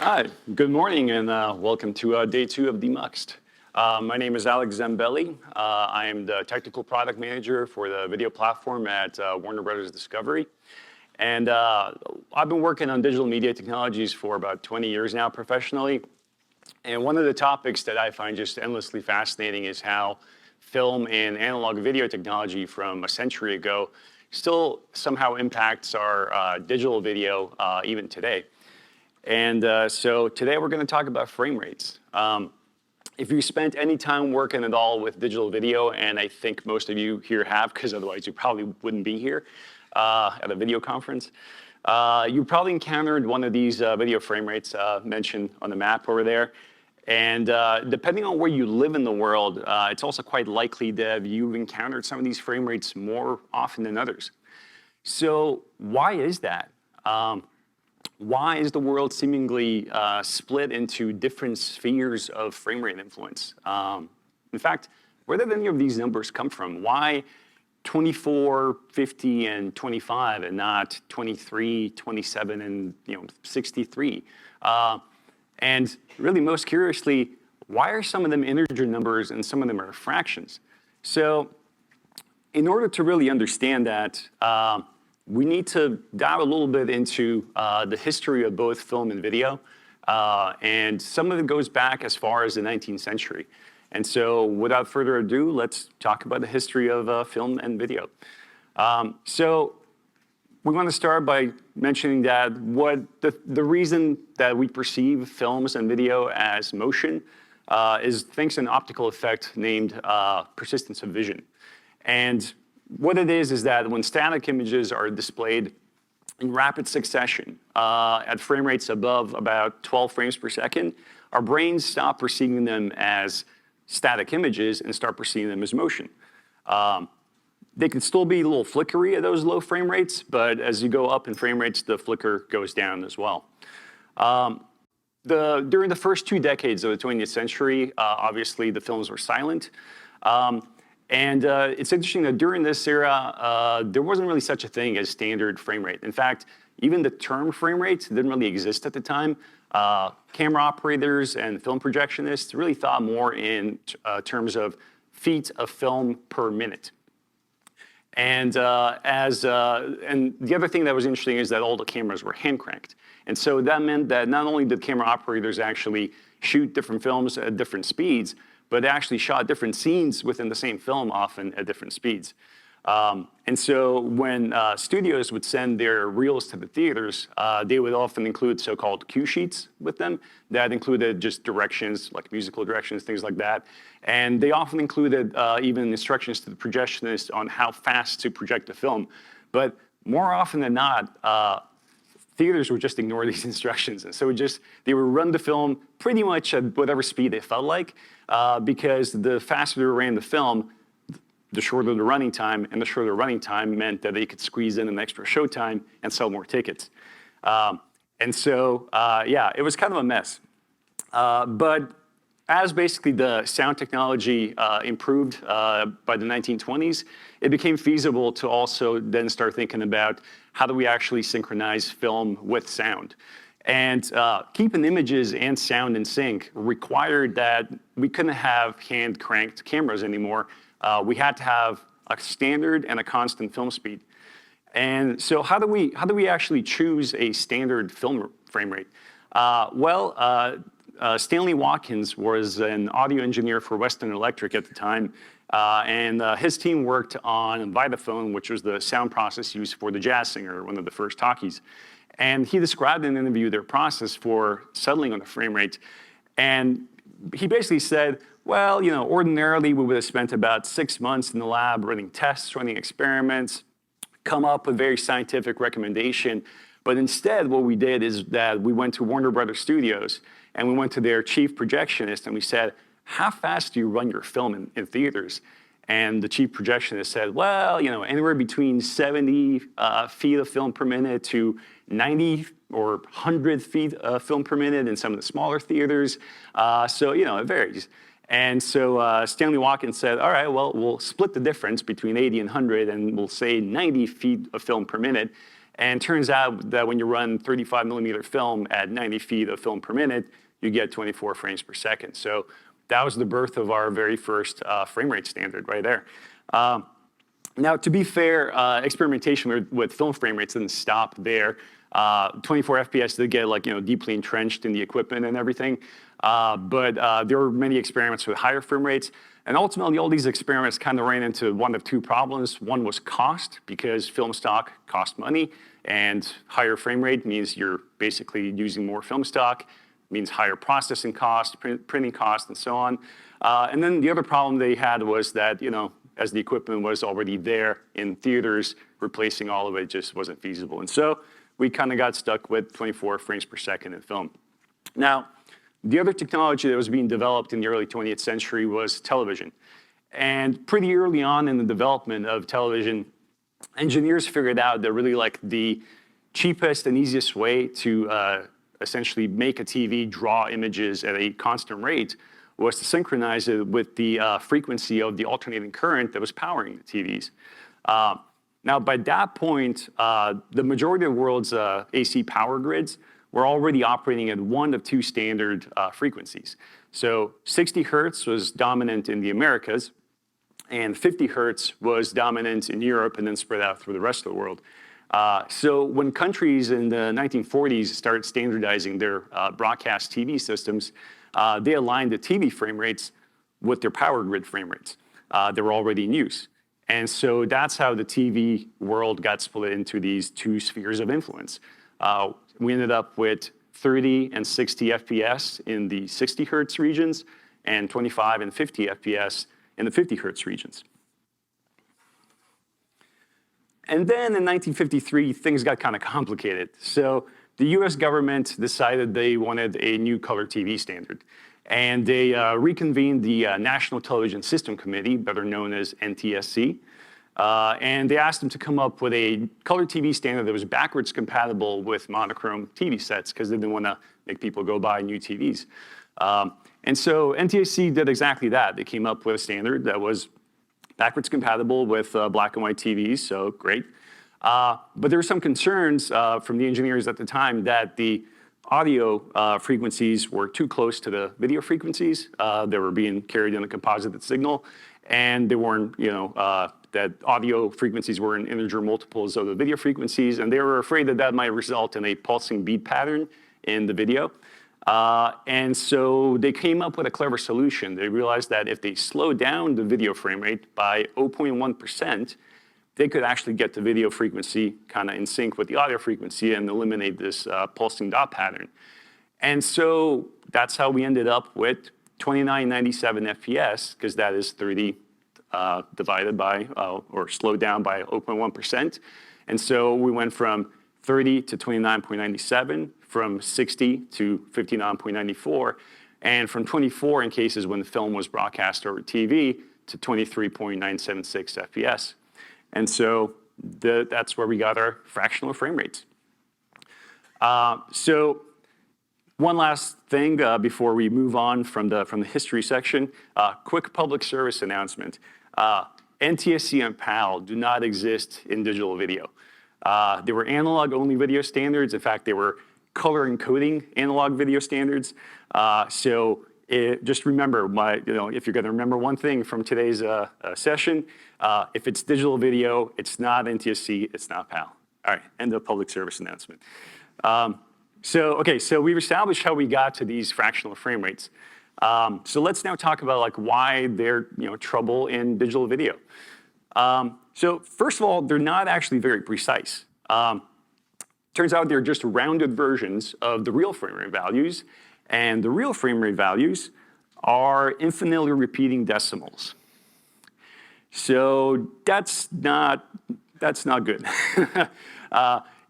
Hi, good morning, and welcome to day 2 of Demuxed. My name is Zambelli. I am the technical product manager for the video platform at Warner Brothers Discovery. And I've been working on digital media technologies for about 20 years now professionally. And one of the topics that I find just endlessly fascinating is how film and analog video technology from a century ago still somehow impacts our digital video even today. And so today we're going to talk about frame rates. If you spent any time working at all with digital video, and I think most of you here have, because otherwise you probably wouldn't be here at a video conference, you probably encountered one of these video frame rates mentioned on the map over there. And depending on where you live in the world, it's also quite likely that you've encountered some of these frame rates more often than others. So why is that? Why is the world seemingly split into different spheres of frame rate influence? In fact, where did any of these numbers come from? Why 24, 50, and 25, and not 23, 27, and 63? And really, most curiously, why are some of them integer numbers and some of them are fractions? So, in order to really understand that, we need to dive a little bit into the history of both film and video. And some of it goes back as far as the 19th century. And so without further ado, let's talk about the history of film and video. So we want to start by mentioning that the reason that we perceive films and video as motion is thanks to an optical effect named persistence of vision. And what it is that when static images are displayed in rapid succession at frame rates above about 12 frames per second, our brains stop perceiving them as static images and start perceiving them as motion. They can still be a little flickery at those low frame rates, but as you go up in frame rates, the flicker goes down as well. During the first 2 decades of the 20th century, obviously the films were silent. And it's interesting that during this era, there wasn't really such a thing as standard frame rate. In fact, even the term frame rate didn't really exist at the time. Camera operators and film projectionists really thought more in terms of feet of film per minute. And the other thing that was interesting is that all the cameras were hand cranked. And so that meant that not only did camera operators actually shoot different films at different speeds, but actually shot different scenes within the same film, often at different speeds. And so when studios would send their reels to the theaters, they would often include so-called cue sheets with them that included just directions, like musical directions, things like that. And they often included even instructions to the projectionist on how fast to project the film. But more often than not, theaters would just ignore these instructions. And so they would run the film pretty much at whatever speed they felt like, because the faster they ran the film, the shorter the running time, and the shorter running time meant that they could squeeze in an extra showtime and sell more tickets. And so, yeah, it was kind of a mess. But as basically the sound technology improved by the 1920s, it became feasible to also then start thinking about how do we actually synchronize film with sound. And keeping images and sound in sync required that we couldn't have hand-cranked cameras anymore. We had to have a standard and a constant film speed. And so how do we actually choose a standard film frame rate? Stanley Watkins was an audio engineer for Western Electric at the time, and his team worked on Vitaphone, which was the sound process used for the jazz singer, one of the first talkies. And he described in an interview their process for settling on the frame rate. And he basically said, well, ordinarily we would have spent about 6 months in the lab running tests, running experiments, come up with very scientific recommendation. But instead, what we did is that we went to Warner Brothers Studios and we went to their chief projectionist and we said, how fast do you run your film in theaters? And the chief projectionist said, well, anywhere between 70 feet of film per minute to 90 or 100 feet of film per minute in some of the smaller theaters. So, it varies. And so Stanley Watkins said, all right, well, we'll split the difference between 80 and 100 and we'll say 90 feet of film per minute. And it turns out that when you run 35 millimeter film at 90 feet of film per minute, you get 24 frames per second. So that was the birth of our very first frame rate standard right there. Now, to be fair, experimentation with film frame rates didn't stop there. 24 FPS did get deeply entrenched in the equipment and everything. But there were many experiments with higher frame rates. And ultimately, all these experiments kind of ran into one of two problems. One was cost, because film stock cost money, and higher frame rate means you're basically using more film stock, means higher processing cost, printing cost, and so on. And then the other problem they had was that, as the equipment was already there in theaters, replacing all of it just wasn't feasible. And so we kind of got stuck with 24 frames per second in film. Now, the other technology that was being developed in the early 20th century was television. And pretty early on in the development of television, engineers figured out that really the cheapest and easiest way to essentially make a TV draw images at a constant rate was to synchronize it with the frequency of the alternating current that was powering the TVs. Now, by that point, the majority of the world's AC power grids were already operating at one of two standard frequencies. So 60 hertz was dominant in the Americas, and 50 hertz was dominant in Europe and then spread out through the rest of the world. So when countries in the 1940s started standardizing their broadcast TV systems, they aligned the TV frame rates with their power grid frame rates. They were already in use. And so that's how the TV world got split into these two spheres of influence. We ended up with 30 and 60 FPS in the 60 hertz regions and 25 and 50 FPS in the 50 hertz regions. And then in 1953, things got kind of complicated. So the US government decided they wanted a new color TV standard. And they reconvened the National Television System Committee, better known as NTSC. And they asked them to come up with a color TV standard that was backwards compatible with monochrome TV sets, because they didn't want to make people go buy new TVs. And so NTSC did exactly that. They came up with a standard that was backwards compatible with black and white TVs, so great. But there were some concerns from the engineers at the time that the audio frequencies were too close to the video frequencies. They were being carried in a composited signal, and they weren't, that audio frequencies were in integer multiples of the video frequencies, and they were afraid that that might result in a pulsing beat pattern in the video. And so they came up with a clever solution. They realized that if they slowed down the video frame rate by 0.1%, they could actually get the video frequency kind of in sync with the audio frequency and eliminate this pulsing dot pattern. And so that's how we ended up with 2997 FPS, because that is 30 divided by, or slowed down by 0.1%. And so we went from 30 to 29.97, from 60 to 59.94, and from 24 in cases when the film was broadcast over TV to 23.976 FPS. And so that's where we got our fractional frame rates. So one last thing before we move on from the history section, quick public service announcement. NTSC and PAL do not exist in digital video. They were analog-only video standards. In fact, they were color encoding analog video standards. Just remember, if you're going to remember one thing from today's session, if it's digital video, it's not NTSC, it's not PAL. All right, end of public service announcement. So we've established how we got to these fractional frame rates. So let's now talk about why they're trouble in digital video. So first of all, they're not actually very precise. Turns out they're just rounded versions of the real frame rate values, and the real frame rate values are infinitely repeating decimals. So that's not good.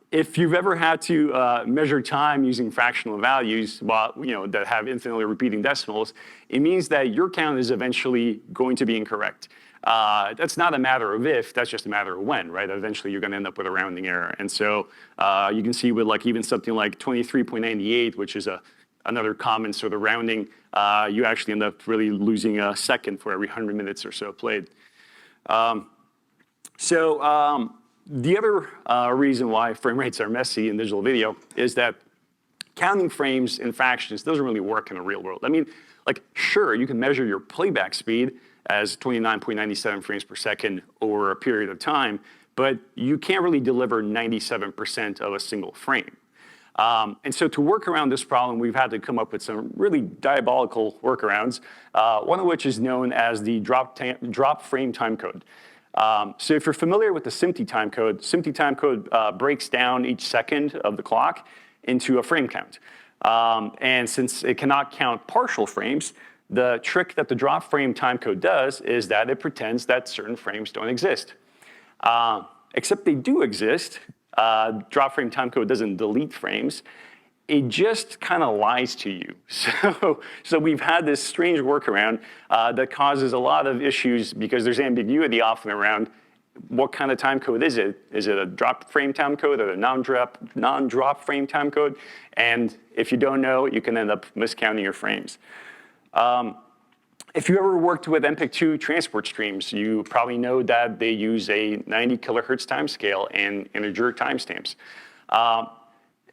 If you've ever had to measure time using fractional values that have infinitely repeating decimals, it means that your count is eventually going to be incorrect. That's not a matter of if, that's just a matter of when, right? Eventually you're going to end up with a rounding error. And so you can see with even something like 23.98, which is another common sort of rounding, you actually end up really losing a second for every 100 minutes or so played. The other reason why frame rates are messy in digital video is that counting frames in fractions doesn't really work in the real world. I mean, like, sure, you can measure your playback speed as 29.97 frames per second over a period of time, but you can't really deliver 97% of a single frame. And so to work around this problem, we've had to come up with some really diabolical workarounds, one of which is known as the drop frame timecode. So if you're familiar with the SMPTE timecode breaks down each second of the clock into a frame count. And since it cannot count partial frames, the trick that the drop frame timecode does is that it pretends that certain frames don't exist. Except they do exist. Drop frame timecode doesn't delete frames. It just kind of lies to you. So we've had this strange workaround that causes a lot of issues because there's ambiguity often around what kind of timecode is it? Is it a drop frame timecode or a non-drop frame timecode? And if you don't know, you can end up miscounting your frames. If you ever worked with MPEG-2 transport streams, you probably know that they use a 90 kilohertz timescale and integer timestamps.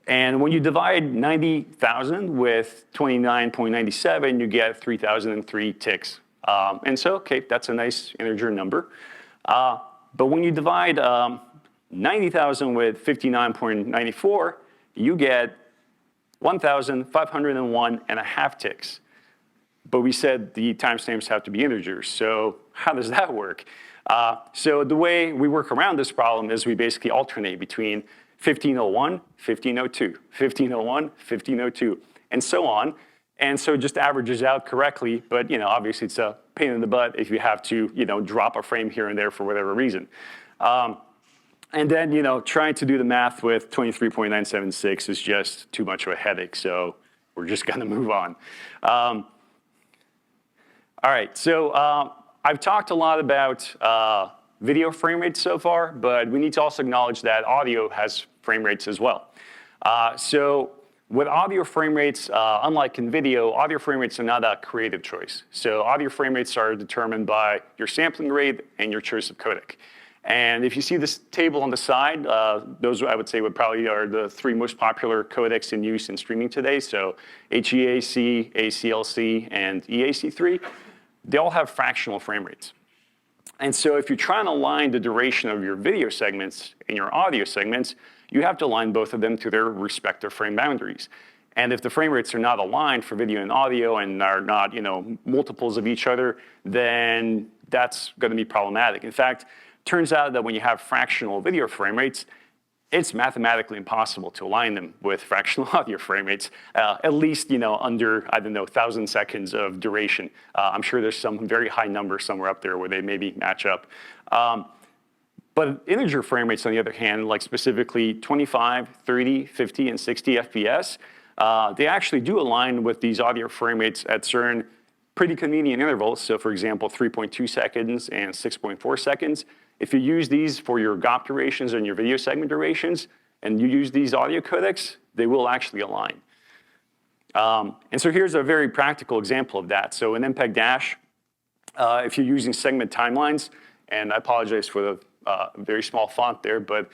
And when you divide 90,000 with 29.97, you get 3,003 ticks. And so, okay, that's a nice integer number. But when you divide 90,000 with 59.94, you get 1,501 and a half ticks. But we said the timestamps have to be integers. So how does that work? So the way we work around this problem is we basically alternate between 1501, 1502, 1501, 1502, and so on. And so it just averages out correctly, but obviously it's a pain in the butt if you have to drop a frame here and there for whatever reason. And then trying to do the math with 23.976 is just too much of a headache, so we're just gonna move on. All right, so I've talked a lot about video frame rates so far, but we need to also acknowledge that audio has frame rates as well. So with audio frame rates, unlike in video, audio frame rates are not a creative choice. So audio frame rates are determined by your sampling rate and your choice of codec. And if you see this table on the side, those I would say would probably are the three most popular codecs in use in streaming today. So HEAC, ACLC, and EAC3. They all have fractional frame rates. And so if you're trying to align the duration of your video segments and your audio segments, you have to align both of them to their respective frame boundaries. And if the frame rates are not aligned for video and audio and are not multiples of each other, then that's going to be problematic. In fact, turns out that when you have fractional video frame rates, it's mathematically impossible to align them with fractional audio frame rates, at least under, 1,000 seconds of duration. I'm sure there's some very high number somewhere up there where they maybe match up. But integer frame rates, on the other hand, like specifically 25, 30, 50, and 60 FPS, they actually do align with these audio frame rates at certain pretty convenient intervals. So for example, 3.2 seconds and 6.4 seconds. If you use these for your GOP durations and your video segment durations, and you use these audio codecs, they will actually align. And so here's a very practical example of that. So in MPEG Dash, if you're using segment timelines, and I apologize for the very small font there, but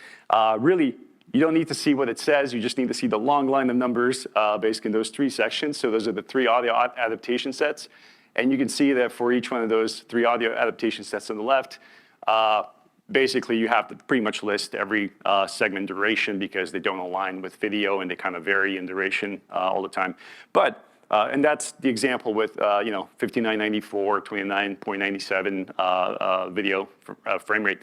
really, you don't need to see what it says. You just need to see the long line of numbers basically in those three sections. So those are the three audio adaptation sets. And you can see that for each one of those three audio adaptation sets on the left, basically you have to pretty much list every segment duration because they don't align with video and they kind of vary in duration all the time. But, and that's the example with 5994, 29.97 video frame rate.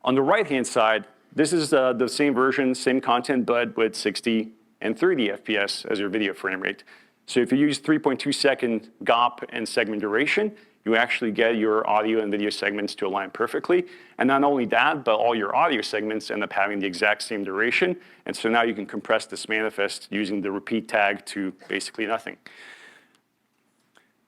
On the right-hand side, this is the same version, same content, but with 60 and 30 FPS as your video frame rate. So if you use 3.2 second GOP and segment duration, you actually get your audio and video segments to align perfectly. And not only that, but all your audio segments end up having the exact same duration. And so now you can compress this manifest using the repeat tag to basically nothing.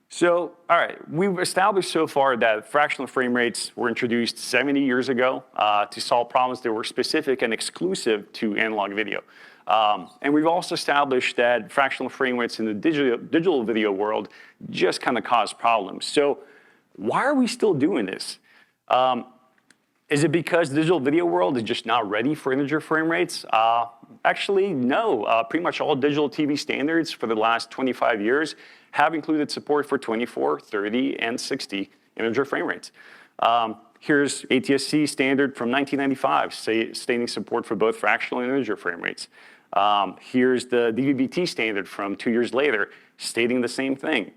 So, all right, we've established so far that fractional frame rates were introduced 70 years ago to solve problems that were specific and exclusive to analog video. And we've also established that fractional frame rates in the digital video world just kind of cause problems. So why are we still doing this? Is it because the digital video world is just not ready for integer frame rates? Actually, no. Pretty much all digital TV standards for the last 25 years have included support for 24, 30, and 60 integer frame rates. Here's ATSC standard from 1995, stating support for both fractional and integer frame rates. Here's the DVB-T standard from 2 years later, stating the same thing.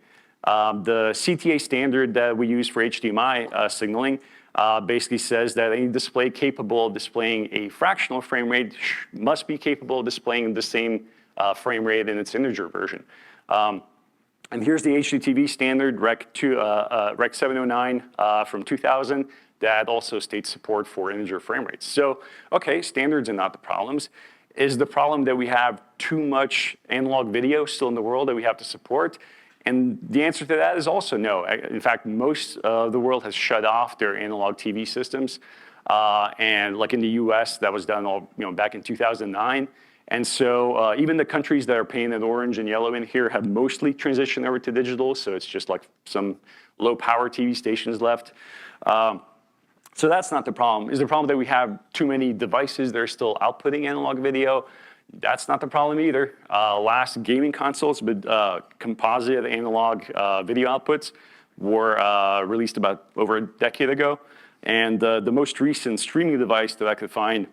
The CTA standard that we use for HDMI signaling basically says that any display capable of displaying a fractional frame rate must be capable of displaying the same frame rate in its integer version. And here's the HDTV standard, Rec 709 from 2000, that also states support for integer frame rates. So, okay, standards are not the problems. Is the problem that we have too much analog video still in the world that we have to support? And the answer to that is also no. In fact, most of the world has shut off their analog TV systems. And like in the US, that was done all, back in 2009. And so even the countries that are painted orange and yellow in here have mostly transitioned over to digital. So it's just like some low power TV stations left. So that's not the problem. Is the problem that we have too many devices that are still outputting analog video? That's not the problem either. Last gaming consoles with composite analog video outputs were released about over a decade ago. And the most recent streaming device that I could find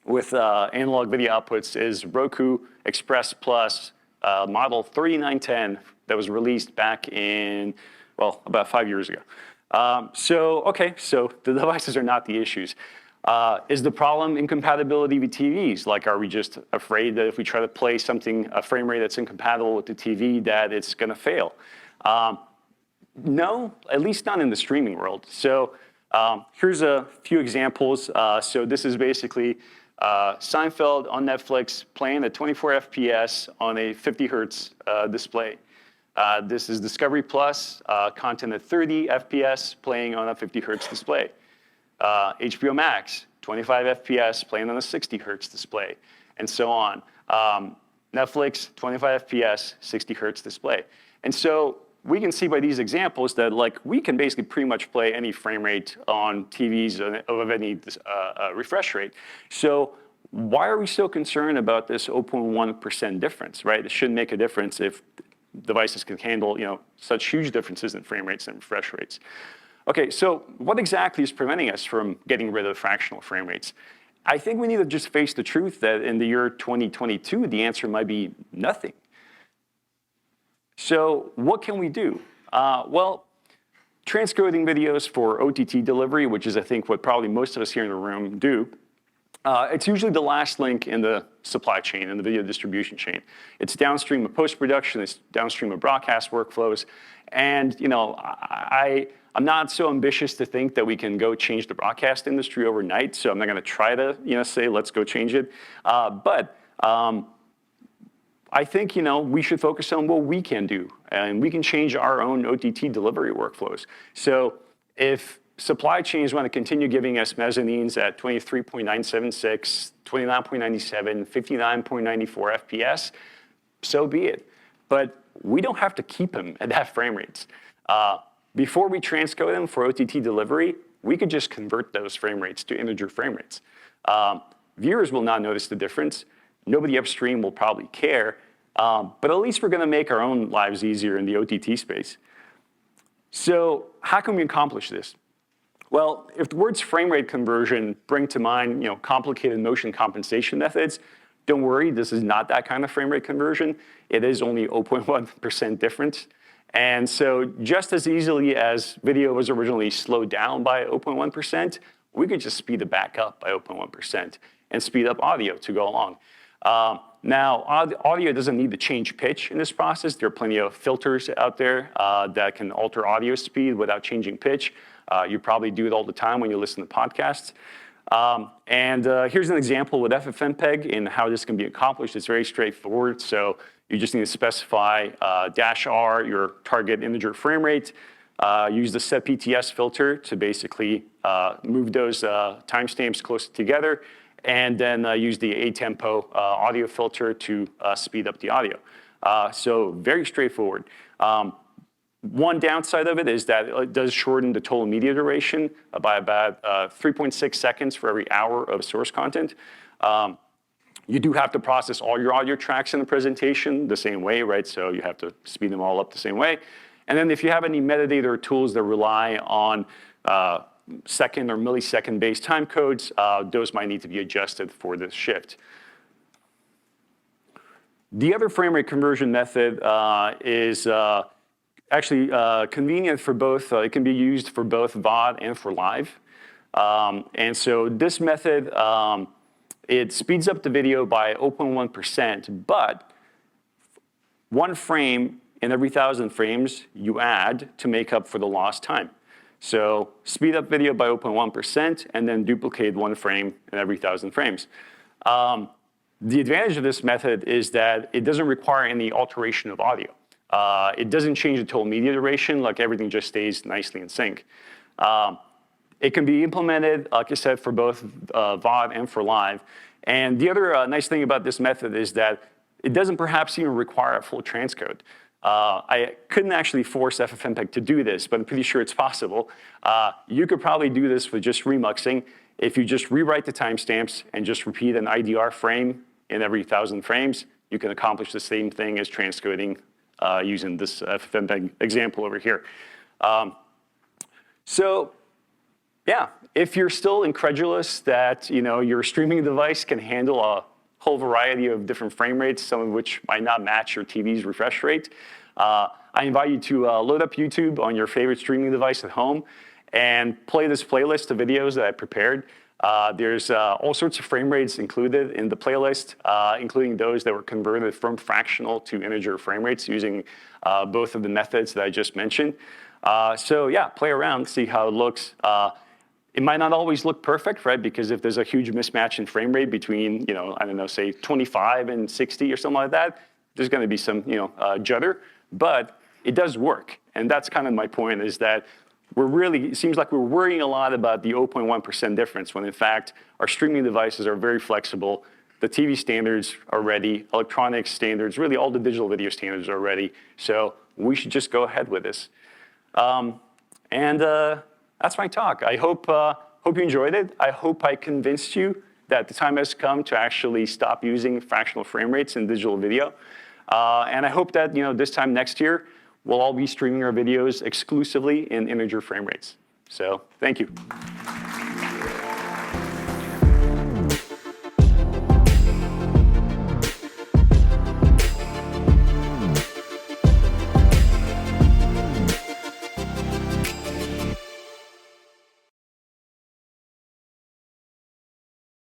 with analog video outputs is Roku Express Plus model 3910 that was released back in, well, about 5 years ago. So the devices are not the issues. Is the problem incompatibility with TVs? Like, are we just afraid that if we try to play something, a frame rate that's incompatible with the TV, that it's gonna fail? No, at least not in the streaming world. So here's a few examples. So this is basically Seinfeld on Netflix playing at 24 FPS on a 50 hertz display. This is Discovery Plus, content at 30 FPS playing on a 50 hertz display. HBO Max, 25 FPS playing on a 60 hertz display, and so on. Netflix, 25 FPS, 60 hertz display. And so we can see by these examples that we can basically pretty much play any frame rate on TVs of any refresh rate. So why are we so concerned about this 0.1% difference, right? It shouldn't make a difference if devices can handle such huge differences in frame rates and refresh rates. Okay, so what exactly is preventing us from getting rid of fractional frame rates? I think we need to just face the truth that in the year 2022, the answer might be nothing. So what can we do? Well, transcoding videos for OTT delivery, which is I think what probably most of us here in the room do, it's usually the last link in the supply chain, in the video distribution chain. It's downstream of post-production, it's downstream of broadcast workflows, and I'm not so ambitious to think that we can go change the broadcast industry overnight, so I'm not gonna try to say, let's go change it. But I think we should focus on what we can do, and we can change our own OTT delivery workflows. So if supply chains want to continue giving us mezzanines at 23.976, 29.97, 59.94 FPS, so be it. But we don't have to keep them at that frame rates. Before we transcode them for OTT delivery, we could just convert those frame rates to integer frame rates. Viewers will not notice the difference. Nobody upstream will probably care, but at least we're gonna make our own lives easier in the OTT space. So how can we accomplish this? Well, if the words frame rate conversion bring to mind complicated motion compensation methods, don't worry, this is not that kind of frame rate conversion. It is only 0.1% difference. And so just as easily as video was originally slowed down by 0.1%, we could just speed it back up by 0.1% and speed up audio to go along. Now, audio doesn't need to change pitch in this process. There are plenty of filters out there that can alter audio speed without changing pitch. You probably do it all the time when you listen to podcasts. Here's an example with FFmpeg and how this can be accomplished. It's very straightforward. So you just need to specify -R, your target integer frame rate, use the set PTS filter to basically move those timestamps closer together, and then use the A-tempo audio filter to speed up the audio. So very straightforward. One downside of it is that it does shorten the total media duration by about 3.6 seconds for every hour of source content. You do have to process all your audio tracks in the presentation the same way, right? So you have to speed them all up the same way. And then if you have any metadata or tools that rely on second or millisecond based time codes, those might need to be adjusted for this shift. The other frame rate conversion method is actually convenient for both. It can be used for both VOD and for live. And so this method, it speeds up the video by 0.1%, but 1 frame in every 1,000 frames you add to make up for the lost time. So speed up video by 0.1% and then duplicate 1 frame in every 1,000 frames. The advantage of this method is that it doesn't require any alteration of audio. It doesn't change the total media duration, like everything just stays nicely in sync. It can be implemented, like I said, for both VOD and for live. And the other nice thing about this method is that it doesn't perhaps even require a full transcode. I couldn't actually force FFmpeg to do this, but I'm pretty sure it's possible. You could probably do this with just remuxing. If you just rewrite the timestamps and just repeat an IDR frame in every 1,000 frames, you can accomplish the same thing as transcoding using this FFmpeg example over here. So yeah, if you're still incredulous that your streaming device can handle a whole variety of different frame rates, some of which might not match your TV's refresh rate, I invite you to load up YouTube on your favorite streaming device at home and play this playlist of videos that I prepared. There's all sorts of frame rates included in the playlist, including those that were converted from fractional to integer frame rates using both of the methods that I just mentioned. So yeah, play around, see how it looks. It might not always look perfect, right? Because if there's a huge mismatch in frame rate between, I don't know, say 25 and 60 or something like that, there's going to be some, judder. But it does work, and that's kind of my point. Is that it seems like we're worrying a lot about the 0.1% difference, when in fact our streaming devices are very flexible. The TV standards are ready, electronics standards, really all the digital video standards are ready. So we should just go ahead with this. That's my talk. I hope you enjoyed it. I hope I convinced you that the time has come to actually stop using fractional frame rates in digital video. And I hope that this time next year, we'll all be streaming our videos exclusively in integer frame rates. So thank you.